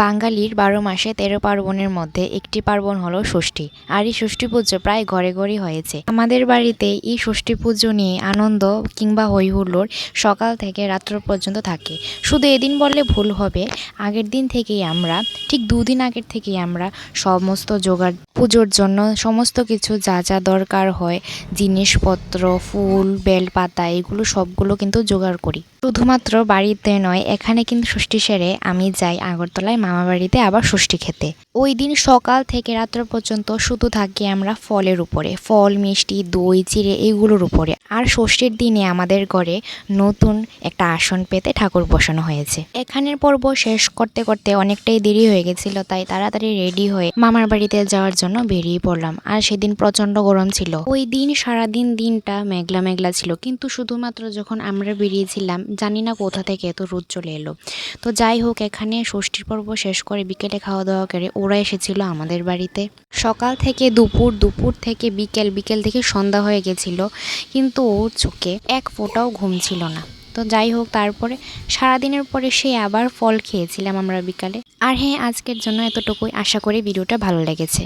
বাঙালির ১২ মাসে ১৩ পার্বণের মধ্যে একটি পার্বণ হলো ষষ্ঠী। আর এই ষষ্ঠী পুজো প্রায় ঘরে ঘরেই হয়েছে। আমাদের বাড়িতে এই ষষ্ঠী পুজো নিয়ে আনন্দ কিংবা হই হুল্লোড় সকাল থেকে রাত্র পর্যন্ত থাকে। শুধু এদিন বললে ভুল হবে, আগের দিন থেকেই আমরা ঠিক ২ দিন আগের থেকেই আমরা সমস্ত জোগাড় পুজোর জন্য সমস্ত কিছু যা যা দরকার হয় জিনিসপত্র, ফুল, বেলপাতা এগুলো সবগুলো কিন্তু জোগাড় করি। শুধুমাত্র বাড়িতে নয়, এখানে কিন্তু ষষ্ঠী সেরে আমি যাই আগরতলায় মামা বাড়িতে আবার ষষ্ঠী খেতে। ওই দিন সকাল থেকে রাত্র পর্যন্ত শুধু থাকি আমরা ফলের উপরে, ফল, মিষ্টি, দই, চিড়ে এইগুলোর উপরে। আর ষষ্ঠীর দিনে আমাদের ঘরে নতুন একটা আসন পেতে ঠাকুর বসানো হয়েছে। এখানের পর্ব শেষ করতে করতে অনেকটাই দেরি হয়ে গেছিল, তাই তাড়াতাড়ি রেডি হয়ে মামার বাড়িতে যাওয়ার জন্য বেরিয়ে পড়লাম। আর সেদিন প্রচন্ড গরম ছিল। ওই দিন সারাদিন দিনটা মেঘলা মেঘলা ছিল, কিন্তু শুধুমাত্র যখন আমরা বেরিয়েছিলাম জানি না কোথা থেকে এত রোদ চলে এলো। তো যাই হোক, এখানে ষষ্ঠীর পর্ব শেষ করে বিকেলে খাওয়া দাওয়া করে ওরা এসেছিল আমাদের বাড়িতে। সকাল থেকে দুপুর, দুপুর থেকে বিকেল, বিকেল থেকে সন্ধ্যা হয়ে গেছিল, কিন্তু ওর চোখে এক ফোঁটাও ঘুম ছিল না। তো যাই হোক, তারপরে সারাদিনের পরে সে আবার ফল খেয়েছিলাম আমরা বিকালে। আর হ্যাঁ, আজকের জন্য এতটুকুই। আশা করি ভিডিওটা ভালো লেগেছে।